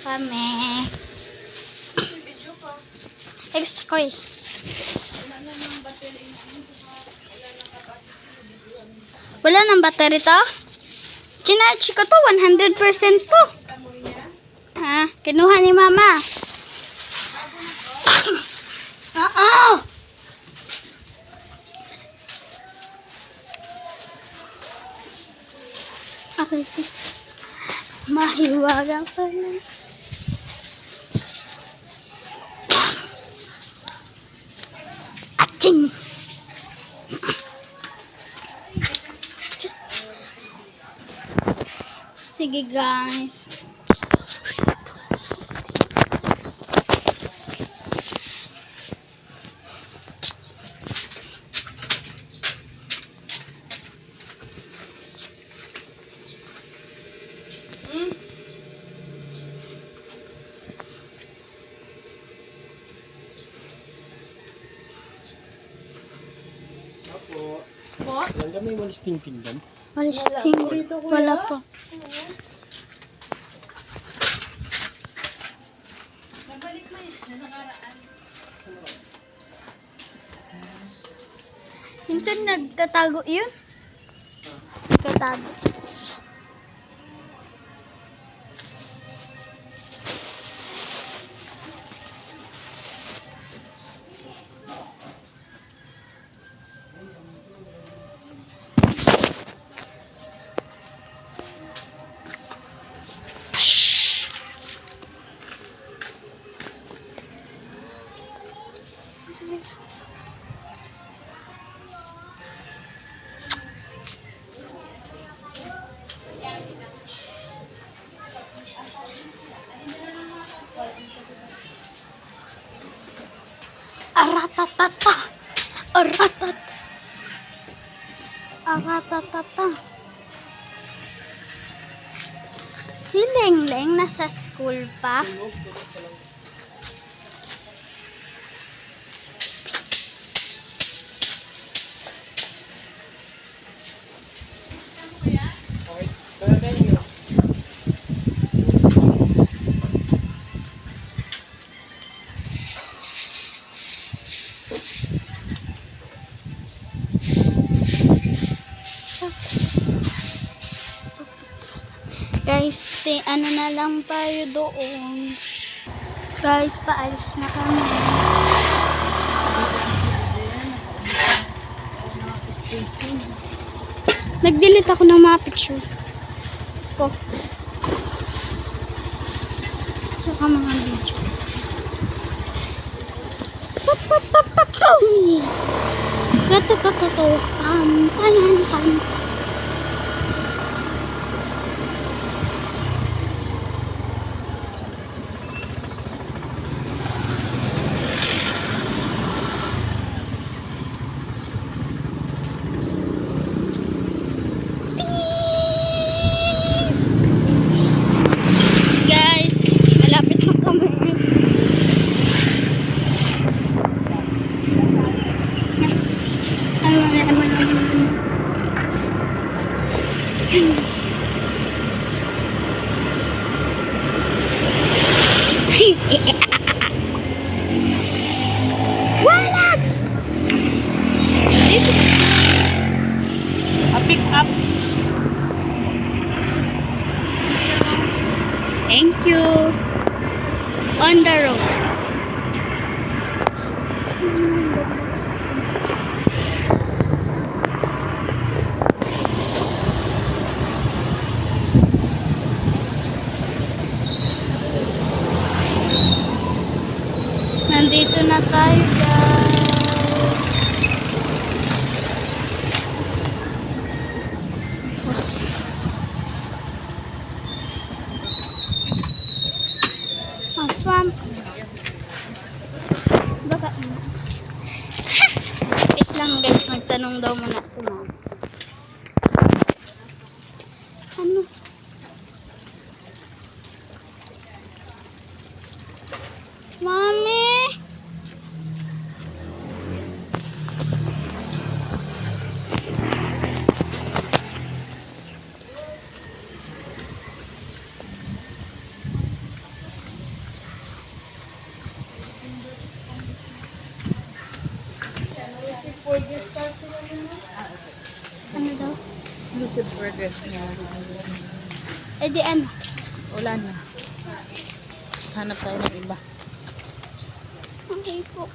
kami. Extra ko eh. Wala nang battery to? Chinarge ko to, 100% po. Ha? Kinuha ni mama. Okay. Mahiwagang sana. Aching! Sige guys. Po? Wala may walisting pinggan? Walisting. Wala po. Nabalik mo yun na nakaraan. Minsan nagtatago yun. Nagtatago. Aratatata. Aratat. Aratatata. Si Lengleng nasa school pa. Okay. Tara na yun. Guys, ano na lang tayo doon. Guys, paalis na kami. Nag-delete ako ng mga picture ko. Saka mga video. Ratatato. Pam. Guys, malapit na kami. Wala! Pick up. Thank you. On the road. Nandito na tayo, guys. Swamp. Baka wait lang guys, magtanong daw muna si mom. Ano? Mami? burgers daw sila naman. Ano daw? Exclusive burgers niya. Eh di ano? Wala na. Hanap tayo ng iba. Okay po.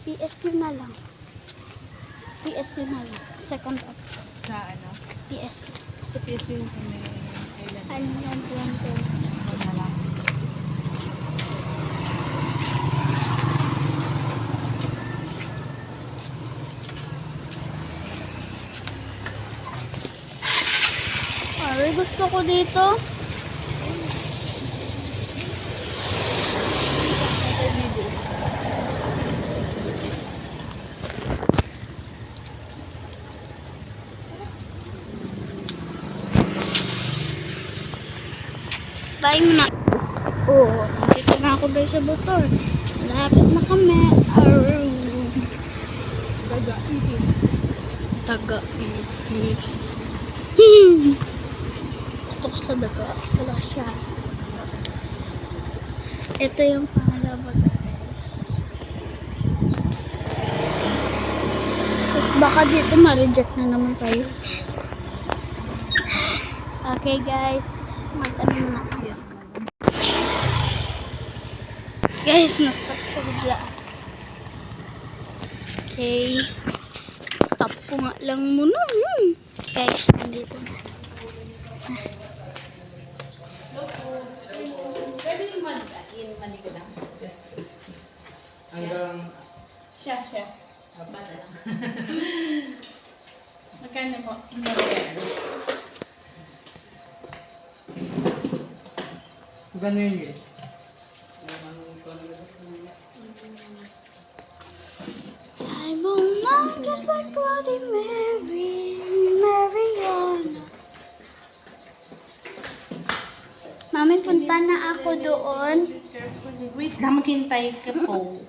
PSU na lang. PSU na lang. Second up. Sa ano? PSU. Sa PSU yung sa may island. Island Plantain. Na lang. Ay, gusto ko dito. Tayo na. Oh, dito na ako guys sa motor. Malapit na kami. Arr. Taga-ibig. Tutok sa daga. Wala siya. Ito yung pangalawa guys. Tapos baka dito ma-reject na naman tayo. Okay guys. Mag-ano na kayo. Guys, na-stop ko bigla. Okay. Stop ko nga lang muna. Guys, nandito na. Pwede yung mani ko lang. Hanggang Siya. Bata lang. Magkano po? gano'n yun eh. I'm alone just like Bloody Mary, Mariana. Mami, punta na ako doon. Wait lang, maghintay ka po.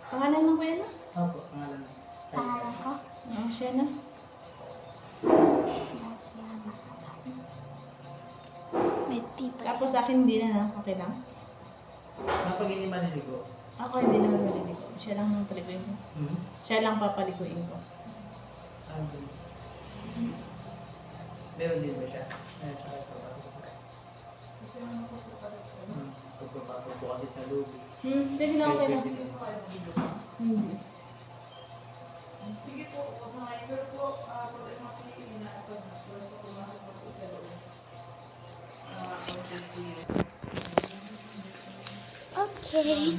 Pangalan mo ba yan? Opo, pangalan. Para ko. Siya na. May tipa. Tapos sa akin hindi na, okay lang? Kapag hindi maliligo. Ako hindi naman maliligo. Siya lang ang paliguin ko. Hmm? Siya lang papaliguin ko. Meron din ba siya? Ayun, tsaka papasok ko. Pagpapasok ko kasi sa loob. Sige na, okay lang. Pwede din. Hindi. Okay.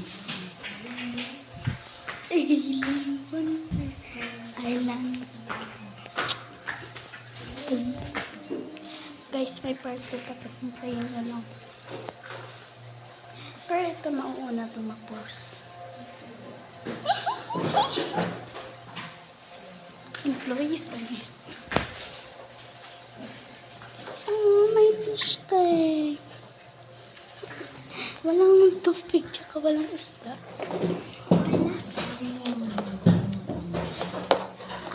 Island. Guys, may part 2 pa tapos tayo na lang. Pero ito mauuna ito mag-post. Employees only. Oh, may fish tank. Walang tubig, tsaka walang isda.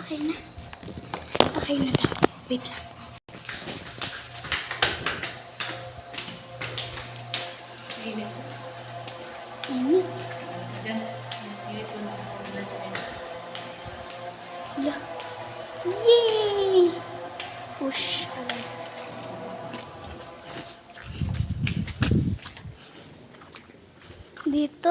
Okay na. Okay na daw. Wait lang. Init. Init. Diyan. Init ko na ako na sa inyo. Yeah. Yay! Push. Dito.